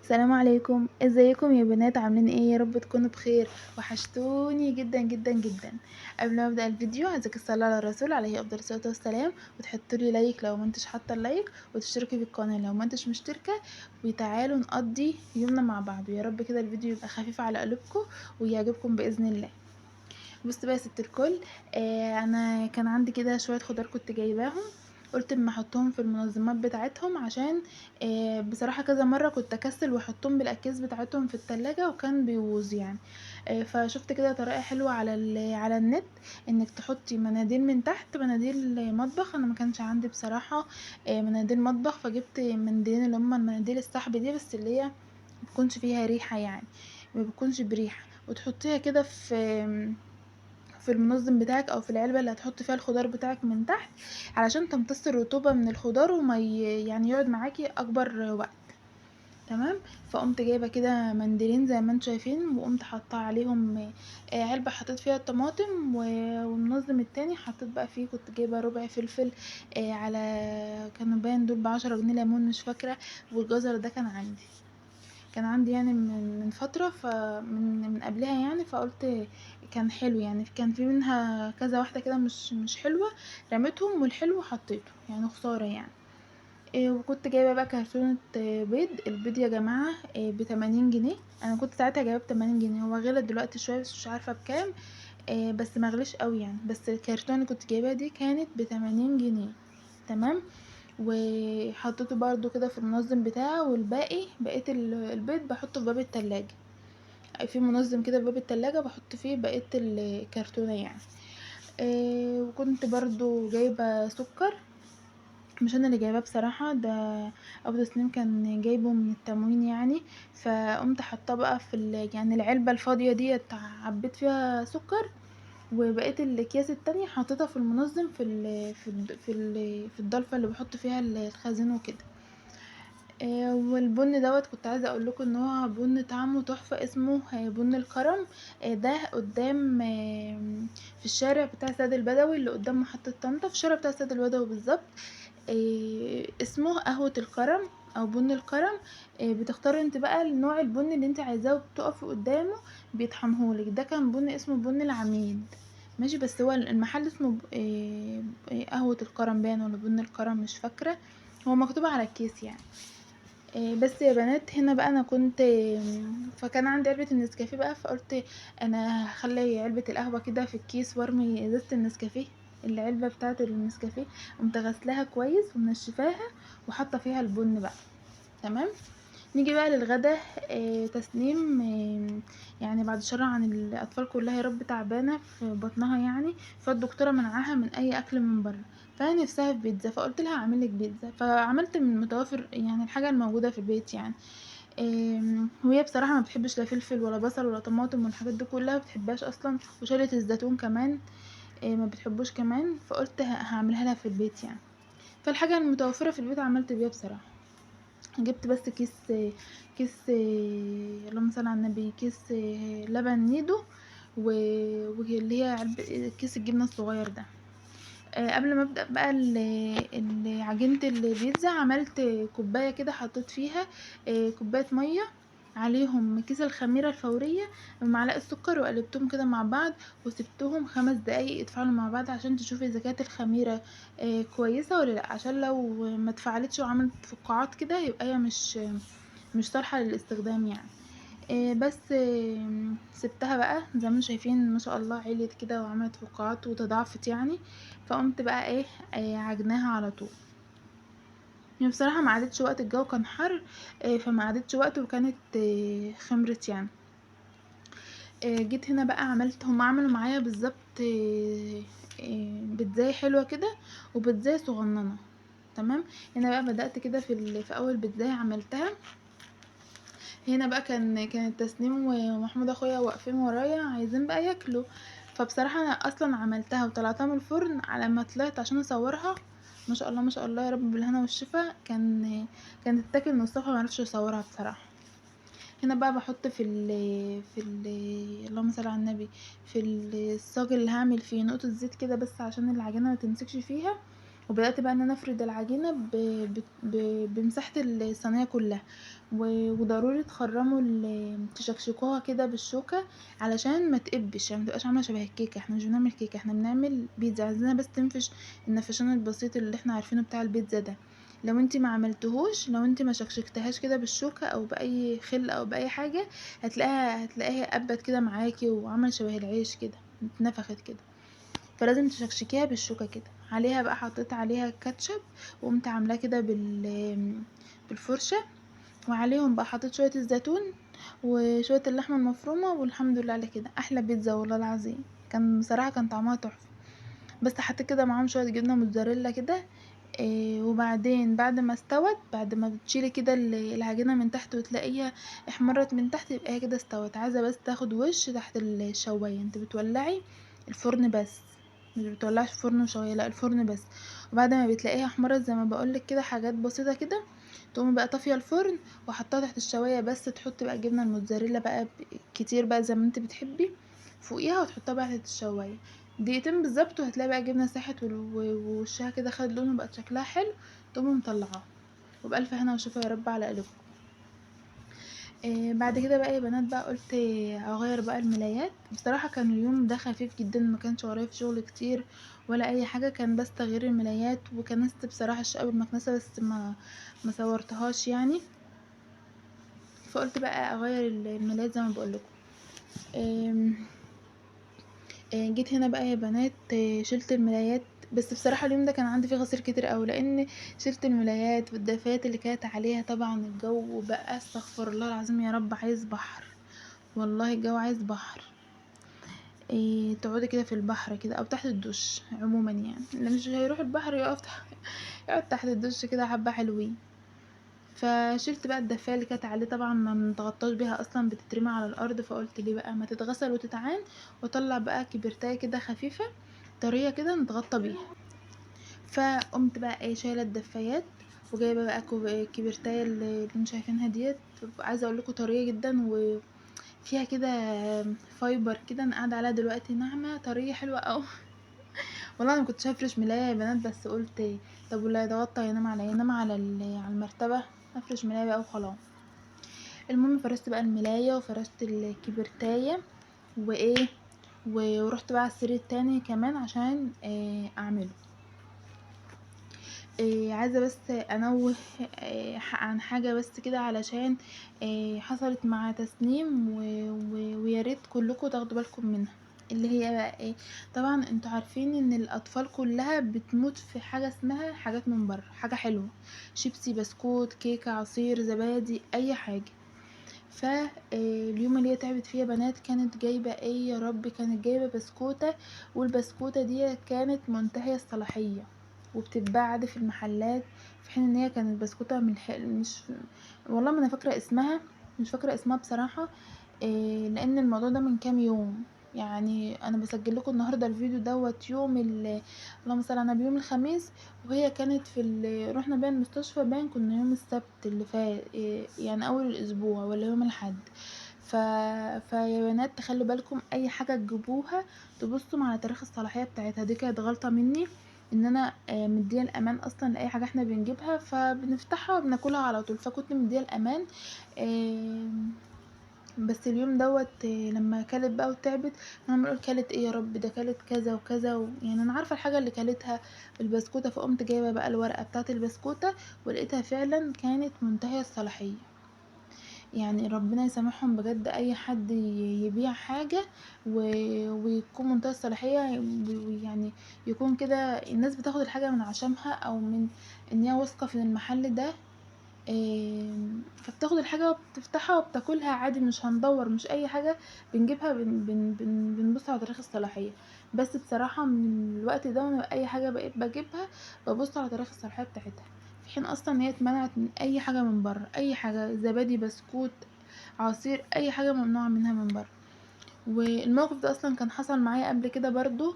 السلام عليكم، ازيكم يا بنات؟ عاملين ايه؟ يا رب تكونوا بخير. وحشتوني جدا جدا جدا. قبل ما ابدا الفيديو عايزاك تصلي على الرسول عليه افضل الصلاه والسلام، وتحطوا لي لايك لو ما انتش حاطه اللايك، وتشتركي في القناه لو ما انتش مشتركه. وتعالوا نقضي يومنا مع بعض، ويا رب كده الفيديو يبقى خفيف على قلوبكم ويعجبكم باذن الله. بص بقى يا ست الكل، انا كان عندي كده شويه خضار كنت جايباهم. قلت اما احطهم في المنظمات بتاعتهم عشان بصراحه كذا مره كنت اكسل واحطهم بالاكياس بتاعتهم في التلاجة وكان بيبوظ يعني. فشفت كده طريقه حلوه على النت، انك تحطي مناديل من تحت، مناديل مطبخ. انا ما كانش عندي بصراحه مناديل مطبخ، فجبت منديلين اللي هما المناديل السحب دي، بس اللي هي مبتكونش فيها ريحه يعني، ما بتكونش بريحه. وتحطيها كده في المنظم بتاعك او في العلبه اللي هتحط فيها الخضار بتاعك من تحت، علشان تمتص الرطوبه من الخضار وما يعني يقعد معاكي اكبر وقت. تمام. فقمت جايبه كده منديلين زي ما انتم شايفين، وقمت حاطه عليهم علبه حطيت فيها الطماطم، والمنظم التاني حطيت بقى فيه، كنت جايبه ربع فلفل على، كانوا باين دول ب10 جنيه، ليمون مش فاكره، والجزر ده كان عندي يعني من فترة، فمن قبلها يعني، فقلت كان حلو يعني، كان في منها كذا واحدة كده مش حلوة، رميتهم، والحلو حطيته يعني، خسارة يعني. وكنت جايبة بقى كرتونة بيض. البيض يا جماعة ب80 جنيه. انا كنت ساعتها جايبة ب80 جنيه، هو غلى دلوقتي شوية بس مش عارفة بكام. بس مغليش قوي يعني، بس الكرتونة اللي كنت جايباها دي كانت ب80 جنيه. تمام. وحطيته برضو كده في المنظم بتاعه، والباقي بقية البيض بحطه في باب التلاجة. في منظم كده في باب التلاجة بحط فيه بقية الكرتونة يعني. وكنت برضو جايبة سكر، مش انا اللي جايباه بصراحة، ده ابو تسنيم كان جايبه من التموين يعني. فقمت حاطاه بقى يعني العلبة الفاضية ديت عبيت فيها سكر، وبقيت الاكياس التانية حطيتها في المنظم في الضلفة اللي بحط فيها الخزين وكده. والبن دوت كنت عايزه اقول لكم ان هو بن طعمه تحفه، اسمه بن الكرم. ده قدام في الشارع بتاع السيد البدوي، اللي قدام محطه طنطا، في الشارع بتاع السيد البدوي بالظبط. اسمه قهوه الكرم او بن الكرم. بتختار انت بقى نوع البن اللي انت عايزاه، وبتقفي قدامه بيطحنهولك. ده كان بن اسمه بن العميد، ماشي، بس هو المحل اسمه قهوه الكرم باين، ولا بن الكرم مش فاكره، هو مكتوب على الكيس يعني. بس يا بنات، هنا بقى انا كنت فكان عندي علبة النسكافيه بقى، فقلت انا هخلي علبة القهوة كده في الكيس، وارمي ازازة النسكافيه، العلبة بتاعة النسكافيه. قمت غسلاها كويس ومنشفاها، وحاطة فيها البن بقى. تمام. نيجي بقى للغدا. تسنيم يعني بعد شر عن الاطفال كلها، يا رب تعبانه في بطنها يعني، فالدكتوره منعاها من اي اكل من بره، فانا نفسها في بيتزا، فقلت لها اعمل لك بيتزا، فعملت من متوافر يعني الحاجه الموجوده في البيت يعني. وهي بصراحه ما بتحبش لا فلفل ولا بصل ولا طماطم والحاجات دي كلها، ما بتحبهاش اصلا، وشالت الزيتون كمان ما بتحبوش كمان، فقلت هعملها لها في البيت يعني. فالحاجه المتوفره في البيت عملت بيها بصراحه. جبت بس كيس اللهم صل على النبي، كيس لبن نيدو، واللي هي كيس الجبنة الصغير ده. قبل ما ابدأ بقى عجينة البيتزا، عملت كوباية كده، حطيت فيها كوباية مية، عليهم كيس الخميرة الفورية، ومعلقة سكر، وقلبتهم كده مع بعض، وسبتهم 5 دقايق يتفاعلوا مع بعض، عشان تشوفي اذا كانت الخميرة كويسة ولا لا، عشان لو ما اتفعلتش وعملت فقاعات كده، يبقى هي مش صالحة للاستخدام يعني. بس سبتها بقى زي ما انتم شايفين، ما شاء الله عليت كده وعملت فقاعات وتضاعفت يعني. فقمت بقى ايه عجناها على طول. يعني بصراحة ما عادتش وقت، الجو كان حر، فما عادتش وقت، وكانت خمرت يعني. جيت هنا بقى عملت، هم عملوا معايا بالظبط بيتزاية حلوة كده، وبيتزاية صغننة. تمام. هنا بقى بدأت كده في اول بيتزاية عملتها. هنا بقى كانت تسنيم ومحمود اخويا واقفين ورايا عايزين بقى ياكلوا. فبصراحة انا اصلا عملتها وطلعتها من الفرن، على ما طلعت عشان اصورها، ما شاء الله ما شاء الله، يا رب بالهنا والشفا، كانت تتاكل نصها، ما عرفتش اصورها بصراحة. هنا بقى بحط اللهم صل على النبي، في الصاج اللي هعمل فيه نقطة زيت كده، بس عشان العجينة ما تمسكش فيها، وبدأت بقى ان انا افرد العجينة بمساحة الصينية كلها. وضروري تخرموا تشكشكوها كده بالشوكة علشان ما تقبش، يعني متبقاش عاملة شبه الكيكة. احنا مش بنعمل كيكة، احنا بنعمل بيتزا، عايزينها بس تنفش النفشان البسيط اللي احنا عارفينه بتاع البيتزا ده. لو انتي ما عملتهوش، لو انتي ما شكشكتهاش كده بالشوكة او باي خل او باي حاجة، هتلاقيها قبت كده معاكي وعمل شبه العيش كده، اتنفخت كده. فلازم تشكشكيها بالشوكة كده. عليها بقى حطيت عليها كاتشب، وقمت عاملاه كده بالفرشة. وعليهم بقى حطيت شوية الزيتون وشوية اللحمة المفرومة، والحمد لله على كده احلى بيتزا والله العظيم. كان بصراحة كان طعمها تحفة. بس حطيت كده معاهم شوية جبنة موتزاريلا كده. وبعدين بعد ما استوت، بعد ما بتشيلي كده العجينة من تحت وتلاقيها احمرت من تحت، يبقى هي كده استوت. عايزة بس تاخد وش تحت الشواية، انت بتولعي الفرن بس، مش بتولعش فرن وشواية، لا الفرن بس. وبعد ما بتلاقيها احمرت زي ما بقولك كده، حاجات بسيطة كده، تقومي بقى طافية الفرن وحطها تحت الشواية. بس تحطي بقى جبنة الموتزاريلا بقى كتير بقى زي ما انت بتحبي فوقيها، وتحطها بقى تحت الشواية دقيقتين بالظبط، وهتلاقي بقى الجبنة ساحت ووشها كده خد لون وبقت شكلها حلو. تقومي مطلعاها وبألف هنا وشفا يا رب على قلوبكم. بعد كده بقى يا بنات بقى قلت اغير بقى الملايات. بصراحة كان اليوم ده خفيف جدا، ما كانش ورايا في شغل كتير ولا اي حاجة، كان بس تغيير الملايات. وكنست بصراحة الشقة بالمكنسة بس ما صورتهاش يعني. فقلت بقى اغير الملايات زي ما بقولكم. جيت هنا بقى يا بنات، شلت الملايات. بس بصراحة اليوم ده كان عندي فيه غسيل كتير قوي، لان شلت الملايات والدفايات اللي كانت عليها. طبعا الجو بقى استغفر الله العظيم يا رب عايز بحر، والله الجو عايز بحر. تقعدي كده في البحر كده او تحت الدش عموما، يعني اللي مش هيروح البحر يقعد تحت الدش كده حبة حلوين. فشلت بقى الدفايه اللي كانت عليه، طبعا ما متغطاش بيها اصلا، بتترمي على الارض. فقلت ليه بقى ما تتغسل وتتعان، واطلع بقى كبرتايه كده خفيفه طريه كده نتغطى بيها. فقمت بقى شايله الدفايات، وجايبه بقى كبرتايه اللي انتوا شايفينها ديت. عايزه اقول لكم طريه جدا، وفيها كده فايبر كده. انا قاعده عليها دلوقتي ناعمه طريه حلوه قوي. والله انا كنت هفرش ملايه يا بنات، بس قلت طب واللي هيتغطى ينام على ينام على على المرتبه، افرش ملايه بقى وخلاص. المهم فرشت بقى الملايه وفرشت الكبرتايه وايه، ورحت بقى على السرير التاني كمان عشان اعمله. عايزه بس انوه عن حاجه بس كده، علشان حصلت مع تسنيم ويا ريت كلكم تاخدوا بالكم منها. اللي هي بقى ايه؟ طبعا انتوا عارفين ان الاطفال كلها بتموت في حاجه اسمها حاجات من بره، حاجه حلوه، شيبسي، بسكوت، كيكه، عصير، زبادي، اي حاجه. فاليوم اللي هي تعبت فيه يا بنات كانت جايبه ايه يا رب، كانت جايبه بسكوته. والبسكوته دي كانت منتهيه الصلاحيه وبتتباع عادي في المحلات، في حين ان هي كانت بسكوته من مش، والله ما انا فاكره اسمها، مش فاكره اسمها بصراحه. لان الموضوع ده من كام يوم، يعني انا بسجل لكم النهارده الفيديو دوت يوم اللهم صل على النبي، يوم الخميس. وهي كانت رحنا بيها المستشفى، باين كنا يوم السبت اللي فات، يعني اول الاسبوع ولا يوم الاحد. ف... فيا بنات تخلوا بالكم اي حاجه تجيبوها تبصوا على تاريخ الصلاحيه بتاعتها. دي كانت غلطه مني، ان انا مديه الامان اصلا لاي حاجه احنا بنجيبها فبنفتحها وبناكلها على طول. فكنت مديه الامان. بس اليوم دوت لما كلت بقى وتعبت، انا بقول كلت ايه يا رب، ده كلت كذا وكذا يعني انا عارفه الحاجه اللي كلتها البسكوته. فقمت جايبه بقى الورقه بتاعه البسكوته، ولقيتها فعلا كانت منتهيه الصلاحيه. يعني ربنا يسامحهم بجد، اي حد يبيع حاجه ويكون منتهي الصلاحيه، ويعني يكون كده الناس بتاخد الحاجه من عشمها او من ان هي واثقه في المحل ده. فبتاخد الحاجة وبتفتحها وبتاكلها عادي، مش هندور، مش اي حاجة بنجيبها بنبص على تاريخ الصلاحية. بس بصراحة من الوقت ده وانا اي حاجة بقيت بجيبها ببص على تاريخ الصلاحية بتاعتها، في حين اصلا ان هي اتمنعت من اي حاجة من بره، اي حاجة زبادي، بسكوت، عصير، اي حاجة ممنوعة منها من بره. والموقف ده اصلا كان حصل معايا قبل كده برضو،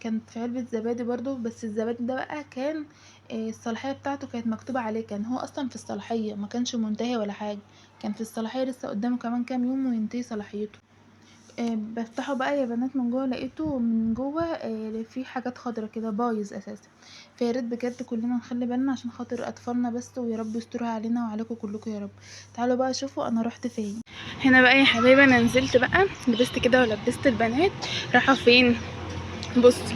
كانت في علبة زبادي برضو. بس الزبادي ده بقى كان الصلاحية بتاعته كانت مكتوبة عليه، كان هو اصلا في الصلاحية، ما كانش منتهي ولا حاجة، كان في الصلاحية لسه قدامه كمان كام يوم وينتهي صلاحيته. بافتحه بقى يا بنات من جوه، لقيته من جوه فيه حاجات خضرا كده، بايظ اساسا. فيا ريت بجد كلنا نخلي بالنا عشان خاطر اطفالنا بس، ويا رب يسترها علينا وعليكم كلكم يا رب. تعالوا بقى شوفوا انا رحت فين. هنا بقى يا حبايبي انا نزلت بقى، لبست كده ولبست البنات. رايحه فين؟ بصوا،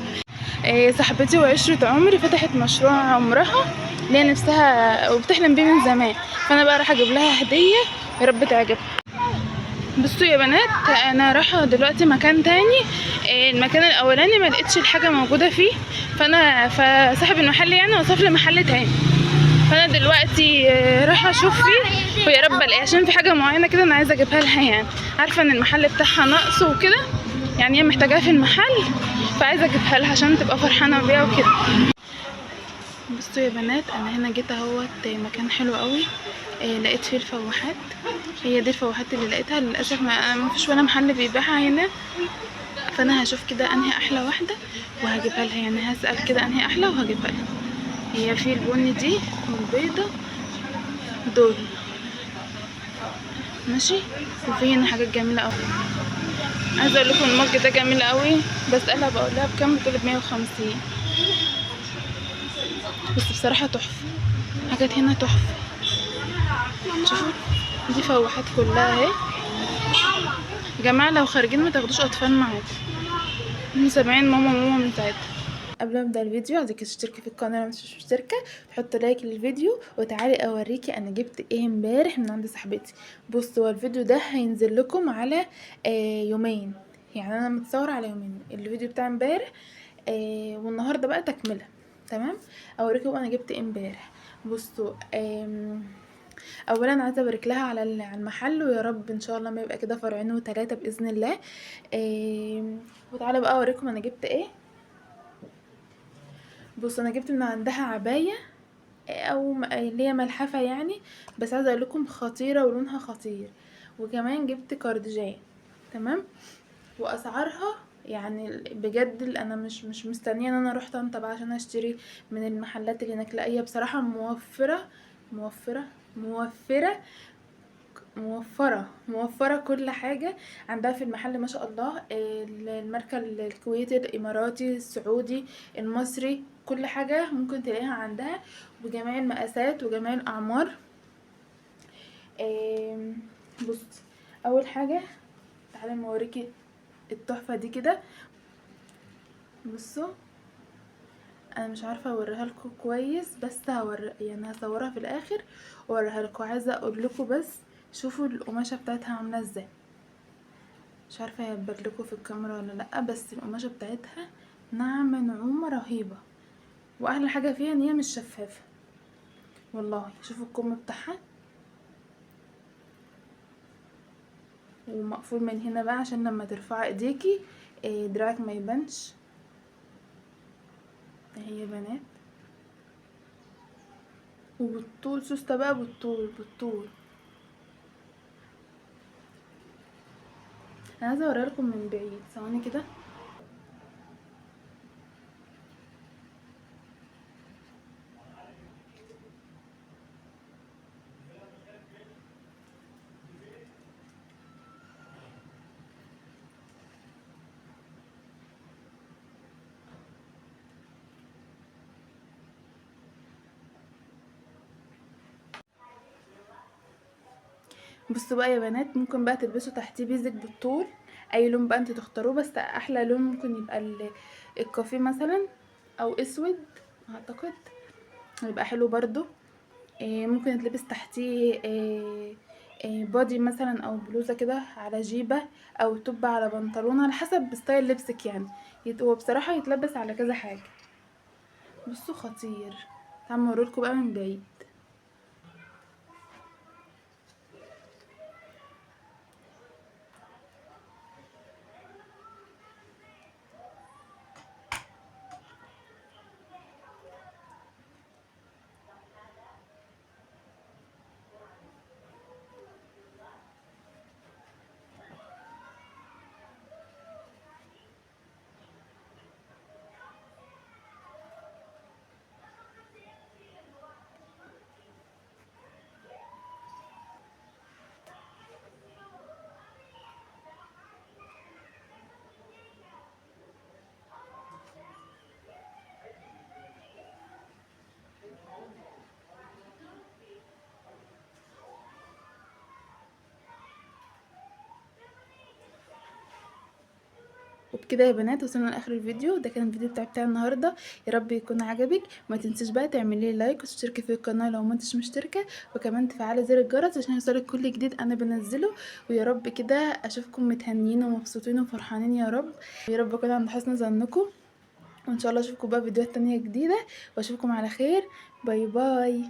صاحبتي وعشرة عمري فتحت مشروع عمرها اللي هي نفسها وبتحلم بيه من زمان، فانا بقى رايحه اجيب لها هديه، يا رب تعجبها. بصوا يا بنات، انا رايحه دلوقتي مكان تاني. المكان الاولاني ما لقيتش الحاجه موجوده فيه، فصاحب المحل يعني وصف لي محل تاني. فانا دلوقتي رايحه اشوف فيه، ويا رب الاقي، عشان في حاجه معينه كده انا عايزه اجيبها لها. يعني عارفه ان المحل بتاعها ناقص وكده، يعني هي محتاجاها في المحل، فعايزه اجيبها لها عشان تبقى فرحانه بيها وكده. بصوا يا بنات، انا هنا جيت اهوت مكان حلو قوي. لقيت فيه الفواحات، هي دي الفواحات اللي لقيتها. للاسف ما فيش ولا محل بيبيعها هنا، فانا هشوف كده انهي احلى واحده وهجيبها لها. يعني هسال كده انهي احلى وهجيبها لها. هي في البني دي والبيضه دول ماشي، وفي هنا حاجات جميله قوي. عايزه اقول لكم المج ده جميل قوي، بسالها بقول لها بكام، بتقول ب150. بس بصراحه تحفه، حاجات هنا تحفه. شوفوا دي فواحات كلها اهي. يا جماعه لو خارجين ما تاخدوش اطفال معاكم، هم سامعين ماما ماما من ساعتها. قبل ما ابدا الفيديو عايزك تشتركي في القناه لو مش مشتركه، تحطي لايك للفيديو، وتعالي اوريكي انا جبت ايه امبارح من عند صاحبتي. بصوا الفيديو ده هينزل لكم على يومين، يعني انا متصوره على يومين. الفيديو بتاع امبارح والنهارده بقى تكمله. تمام، اوريكم انا جبت ايه امبارح. بصوا اولا عايزه ابارك لها على المحل، ويا رب ان شاء الله ما يبقى كده فرعين وثلاثه باذن الله. وتعالى بقى اوريكم انا جبت ايه. بصوا انا جبت من عندها عبايه، او اللي هي ملحفه يعني، بس عايزه اقول لكم خطيره ولونها خطير. وكمان جبت كارديجان. تمام، واسعارها يعني بجد انا مش مستنيه ان انا اروح طنطا بقى عشان اشتري من المحلات اللي هناك. لا هي بصراحه موفره موفره موفره موفرة كل حاجة عندها في المحل ما شاء الله. الماركة الكويتي، الاماراتي، السعودي، المصري، كل حاجة ممكن تلاقيها عندها، بجميع المقاسات وجميع الاعمار. بص، اول حاجة تعالي اوريكي التحفة دي كده. بصوا انا مش عارفة اوريها لكم كويس، بس يعني هصورها في الاخر واوريها لكم. عايزة اقول لكم بس شوفوا القماشة بتاعتها عاملة ازاي. مش عارفه هيبان لكم في الكاميرا ولا لا، بس القماشه بتاعتها ناعمه نعومه رهيبه. واحلى حاجه فيها ان هي مش شفافه والله. شوفوا الكم بتاعها ومقفول من هنا بقى عشان لما ترفعي ايديكي دراعك ما يبانش. اهي يا بنات، وبالطول سوسته بقى، بالطول. انا عايزه اوريها لكم من بعيد، ثواني كده. بصوا بقى يا بنات، ممكن بقى تلبسوا تحتيه بيزك بالطول، اي لون بقى انتوا تختاروه، بس احلى لون ممكن يبقى الكافيه مثلا، او اسود اعتقد يبقى حلو برضو. ممكن يتلبس تحتيه بادي مثلا، او بلوزه كده على جيبه، او توب على بنطلون، على حسب ستايل لبسك يعني. هو بصراحه يتلبس على كذا حاجه. بصوا خطير، تعالوا اوريلكوا بقى من بعيد. وبكده يا بنات وصلنا لاخر الفيديو. ده كان الفيديو بتاع النهارده، يا رب يكون عجبك. ما تنسيش بقى تعملي لايك وتشتركي في القناه لو ما انتش مشتركه، وكمان تفعلي زر الجرس عشان يوصلك كل جديد انا بنزله. ويا رب كده اشوفكم متهنيين ومبسوطين وفرحانين يا رب، ويا رب اكون عند حسن ظنكم. وان شاء الله اشوفكم بقى فيديوهات تانية جديده، واشوفكم على خير. باي باي.